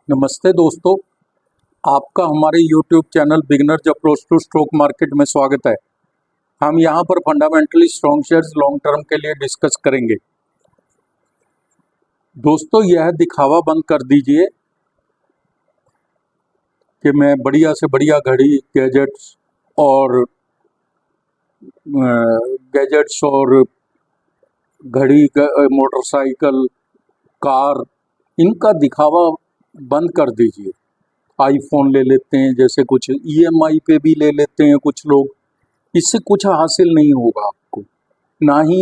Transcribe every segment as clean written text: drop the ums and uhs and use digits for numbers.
नमस्ते दोस्तों, आपका हमारे YouTube channel beginners approach to stock market में स्वागत है। हम यहां पर fundamentally strong shares long term के लिए डिस्कस करेंगे। दोस्तों, यह दिखावा बंद कर दीजिए कि मैं बढ़िया से बढ़िया घड़ी, गैजेट्स और घड़ी, मोटरसाइकिल, कार, इनका दिखावा बंद कर दीजिए। आईफोन ले लेते हैं, जैसे कुछ EMI पे भी ले लेते हैं कुछ लोग। इससे कुछ हासिल नहीं होगा आपको, ना ही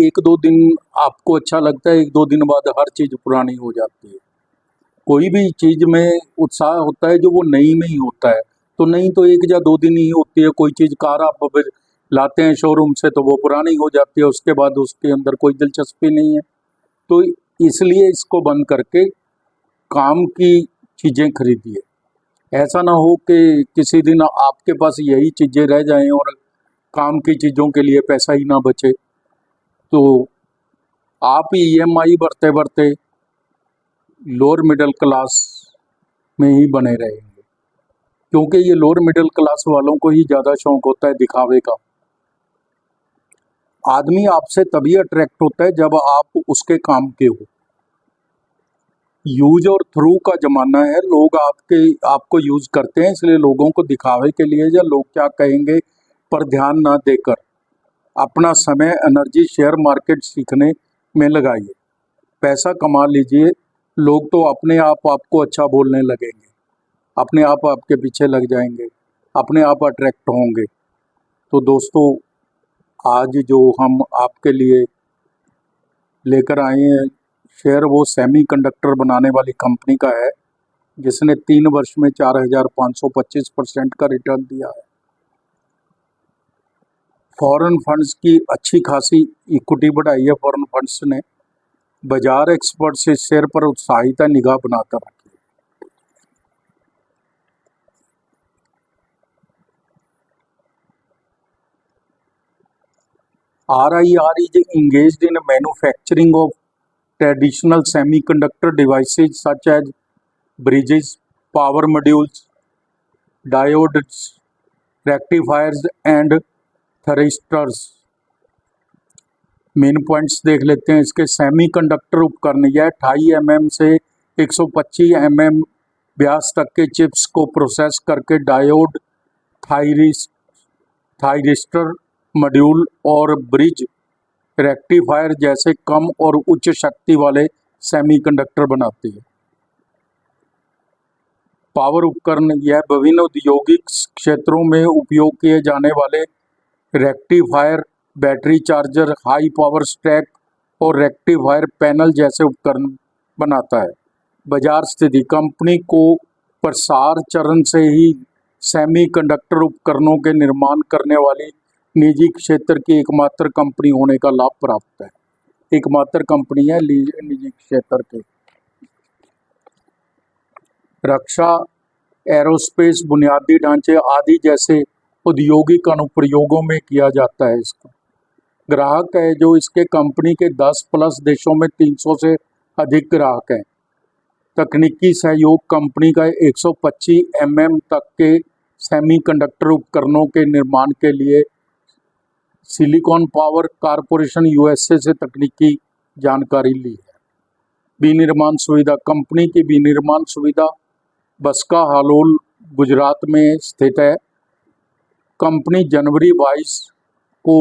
एक दो दिन आपको अच्छा लगता है, एक दो दिन बाद हर चीज़ पुरानी हो जाती है। कोई भी चीज़ में उत्साह होता है जो वो नई में ही होता है, तो नई तो एक या दो दिन ही होती है। कोई चीज़, कार आप अगर लाते हैं शोरूम से तो वो पुरानी हो जाती है, उसके बाद उसके अंदर कोई दिलचस्पी नहीं है। तो इसलिए इसको बंद करके काम की चीज़ें खरीदिए। ऐसा ना हो कि किसी दिन आपके पास यही चीज़ें रह जाएं और काम की चीज़ों के लिए पैसा ही ना बचे, तो आप EMI भरते भरते लोअर मिडिल क्लास में ही बने रहेंगे, क्योंकि ये लोअर मिडिल क्लास वालों को ही ज़्यादा शौक होता है दिखावे का। आदमी आपसे तभी अट्रैक्ट होता है जब आप उसके काम के हो। यूज और थ्रू का ज़माना है। लोग आपको यूज़ करते हैं, इसलिए लोगों को दिखावे के लिए या लोग क्या कहेंगे पर ध्यान ना देकर अपना समय, एनर्जी शेयर मार्केट सीखने में लगाइए। पैसा कमा लीजिए। लोग तो अपने आप आपको अच्छा बोलने लगेंगे, अपने आप आपके पीछे लग जाएंगे, अपने आप अट्रैक्ट होंगे। तो दोस्तों, आज जो हम आपके लिए लेकर आए हैं शेयर, वो सेमीकंडक्टर बनाने वाली कंपनी का है, जिसने 3 वर्ष में 4,525% का रिटर्न दिया है। फॉरेन फंड्स की अच्छी खासी इक्विटी बढ़ाई है फॉरेन फंड्स ने। बाजार एक्सपर्ट से शेयर पर उत्साहित निगाह बनाकर रखी है। RIR is engaged in manufacturing of traditional semiconductor devices such as bridges, power modules, diodes, rectifiers and thyristors. Main points देख लेते हैं इसके। सेमीकंडक्टर उपकरण, यह 28 mm से 125 mm व्यास तक के चिप्स को प्रोसेस करके डायोड, थायरिस्टर, मॉड्यूल और ब्रिज रेक्टिफायर जैसे कम और उच्च शक्ति वाले सेमीकंडक्टर बनाती है। पावर उपकरण, यह विभिन्न औद्योगिक क्षेत्रों में उपयोग किए जाने वाले rectifier, battery charger, high power stack और रेक्टिफायर पैनल जैसे उपकरण बनाता है। बाजार स्थिति, कंपनी को प्रसार चरण से ही सेमीकंडक्टर उपकरणों के निर्माण करने वाली निजी क्षेत्र की एकमात्र कंपनी होने का लाभ प्राप्त है। एकमात्र कंपनी है निजी क्षेत्र की। रक्षा, एरोस्पेस, बुनियादी ढांचे आदि जैसे औद्योगिक अनुप्रयोगों में किया जाता है। इसका ग्राहक है जो इसके कंपनी के 10+ देशों में 300 से अधिक ग्राहक हैं। तकनीकी सहयोग, कंपनी का 125 mm तक के सेमीकंडक्टर उपकरणों के निर्माण के लिए सिलिकॉन पावर कॉरपोरेशन USA से तकनीकी जानकारी ली है। विनिर्माण सुविधा, कंपनी की विनिर्माण सुविधा बसका हालोल, गुजरात में स्थित है। कंपनी जनवरी 22 को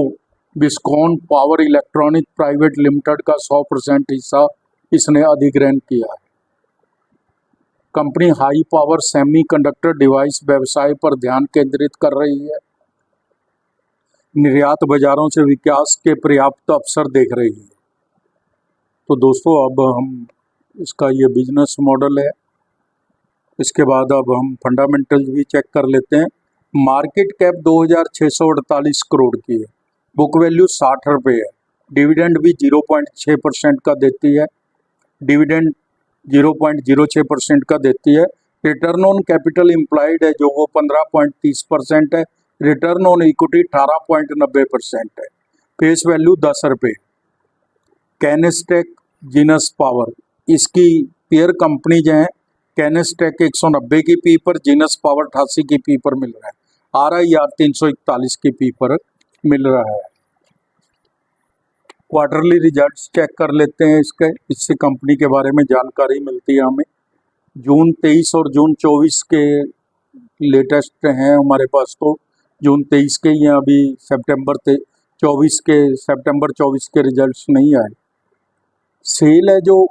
विस्कॉन पावर इलेक्ट्रॉनिक प्राइवेट लिमिटेड का 100% हिस्सा इसने अधिग्रहण किया है। Company high power semiconductor device व्यवसाय पर ध्यान केंद्रित कर रही है। निर्यात बाजारों से विकास के पर्याप्त अवसर देख रही है। तो दोस्तों, अब हम इसका ये बिजनेस मॉडल है। इसके बाद अब हम फंडामेंटल्स भी चेक कर लेते हैं। मार्केट कैप 2,648 करोड़ की है। बुक वैल्यू 60 रुपये है। डिविडेंड भी 0.6% का देती है। डिविडेंड 0.06% का देती है। रिटर्न ऑन कैपिटल एम्प्लॉयड है जो वो 15.30% है। रिटर्न ऑन इक्विटी 18.90% है। फेस वैल्यू 10 रुपये। कैनेस्टेक, जीनस पावर, इसकी पेयर कंपनीज हैं कैनेस्टेक 190 की पी पर, जीनस पावर 88 की पी पर मिल रहा है, RIR 341 की पी पर मिल रहा है। क्वार्टरली रिजल्ट्स चेक कर लेते हैं इसके, इससे कंपनी के बारे में जानकारी मिलती है हमें। जून 23 और जून 24 के लेटेस्ट हैं हमारे पास, तो जून 23 के ही हैं, अभी सितंबर 24 के रिजल्ट्स नहीं आए। सेल है जो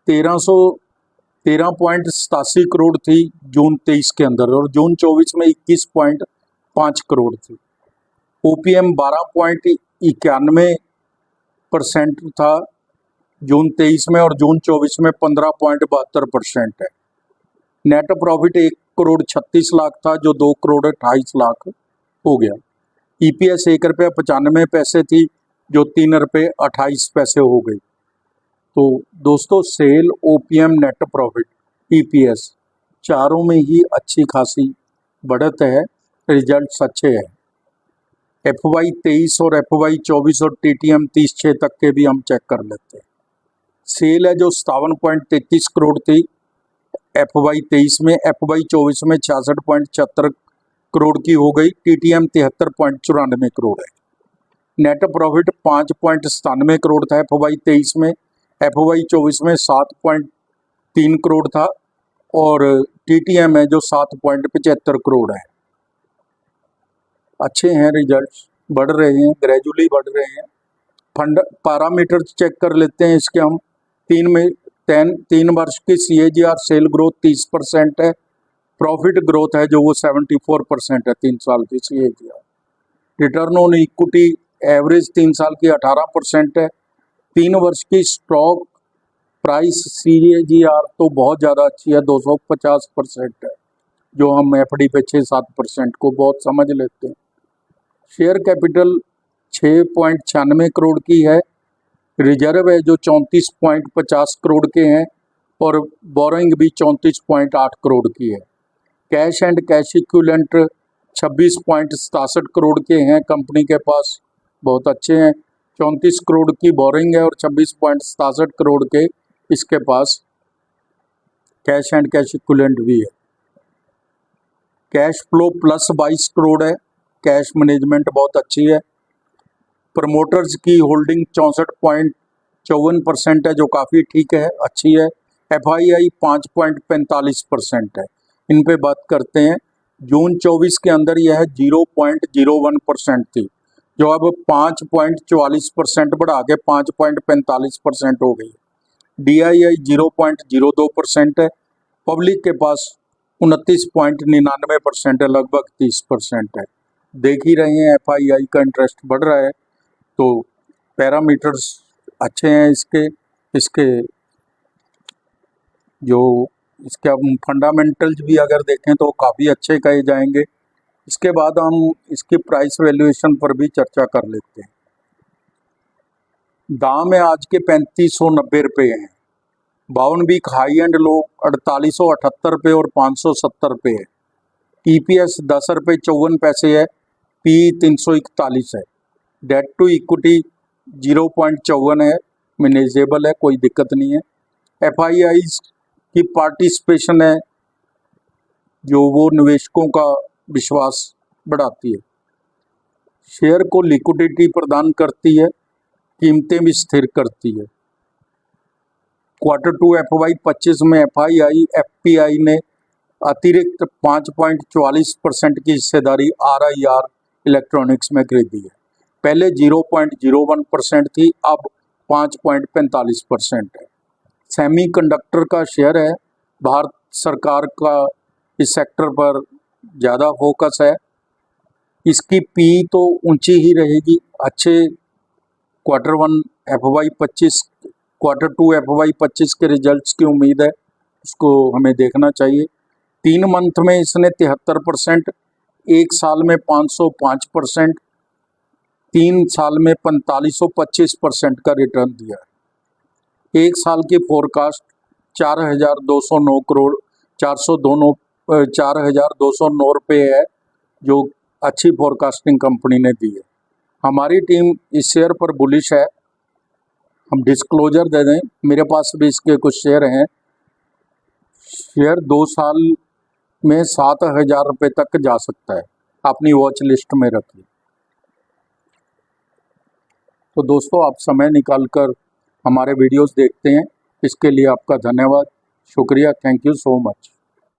1313.87 करोड़ थी जून 23 के अंदर, और जून 24 में 21.5 करोड़ थी। OPM 12.91% था जून 23 में, और जून 24 में 15.72% है। नेट प्रॉफिट 1 करोड़ 36 लाख था, जो 2 करोड़ 28 लाख हो गया। EPS 1 रुपया 95 पैसे थी, जो 3 रुपये 28 पैसे हो गई। तो दोस्तों, sale, OPM, net profit, EPS चारों में ही अच्छी खासी बढ़त है, रिजल्ट्स अच्छे हैं। FY 23 और FY 24 और TTM 30/6 तक के भी हम चेक कर लेते हैं। सेल है जो 57.33 करोड़ थी FY 23 में, FY 24 में 66.76 करोड़ की हो गई। TTM 73.94 करोड़ है। नेट प्रॉफिट 5.97 करोड़ था FY 23 में, FY 24 में 7.3 करोड़ था, और TTM है जो 7.75 करोड़ है। अच्छे हैं रिजल्ट्स, बढ़ रहे हैं, ग्रेजुअली बढ़ रहे हैं। फंड पैरामीटर चेक कर लेते हैं इसके हम। 3 वर्ष की CAGR सेल ग्रोथ 30% है, प्रॉफिट ग्रोथ है जो वो 74% है 3 साल की CAGR। Return on equity average 3 साल की 18% है। 3 वर्ष की स्टॉक प्राइस CAGR तो बहुत ज़्यादा अच्छी है, 250% है, जो हम FD पे 6-7% को बहुत समझ लेते हैं। शेयर कैपिटल 6.96 करोड़ की है। रिजर्व है जो 34.50 करोड़ के हैं, और बोरोइंग भी 34.8 करोड़ की है। Cash and cash equivalent 26.67 crore के हैं कंपनी के पास, बहुत अच्छे हैं। 34 करोड़ की बोरोइंग है और 26.67 करोड़ के इसके पास कैश एंड कैश इक्विवेलेंट भी है। कैश फ्लो प्लस 22 करोड़ है, कैश मैनेजमेंट बहुत अच्छी है। प्रमोटर्स की होल्डिंग 64.54% है, जो काफ़ी ठीक है, अच्छी है। FII 5.45% है। इन पे बात करते हैं। जून 24 के अंदर यह 0.01% थी, जो अब 5.44% बढ़ा के 5.45% हो गई। DII 0.02% है। पब्लिक के पास 29.99% है, लगभग 30% है। देख ही रहे हैं FII का इंटरेस्ट बढ़ रहा है, तो पैरामीटर्स अच्छे हैं इसके जो इसके फंडामेंटल्स भी अगर देखें तो काफ़ी अच्छे कहे जाएंगे। इसके बाद हम इसकी प्राइस वैल्यूएशन पर भी चर्चा कर लेते हैं। दाम है आज के 3590 रुपये हैं। 52 वीक हाई एंड लो 4878 रुपये और 570 रुपये है। EPS 10 रुपये 54 पैसे है। PE 341 है। डेट टू इक्विटी 0.54 है, मैनेजेबल है, कोई दिक्कत नहीं है। FII की पार्टिसिपेशन है जो वो निवेशकों का विश्वास बढ़ाती है। शेयर को लिक्विडिटी प्रदान करती है, कीमतें भी स्थिर करती है। Q2 FY 25 में FPI ने अतिरिक्त 5.44% की हिस्सेदारी RIR इलेक्ट्रॉनिक्स में खरीदी है। पहले 0.01% थी, अब 5.45% है। सेमीकंडक्टर का शेयर है, भारत सरकार का इस सेक्टर पर ज़्यादा फोकस है। इसकी PE तो ऊंची ही रहेगी। अच्छे Q1 FY 25 Q2 FY 25 के रिजल्ट्स की उम्मीद है, उसको हमें देखना चाहिए। 3 मंथ में इसने 73%, 1 साल में 505%, 3 साल में 4525% का रिटर्न दिया है। 1 साल की फोरकास्ट 4209 करोड़ 4209 रुपये है, जो अच्छी फोरकास्टिंग कंपनी ने दी है। हमारी टीम इस शेयर पर बुलिश है। हम डिस्क्लोजर दे दें, मेरे पास भी इसके कुछ शेयर हैं। शेयर 2 साल में 7,000 रुपये तक जा सकता है। अपनी वॉच लिस्ट में रखिए। तो दोस्तों, आप समय निकाल कर हमारे वीडियोस देखते हैं, इसके लिए आपका धन्यवाद, शुक्रिया, थैंक यू सो मच।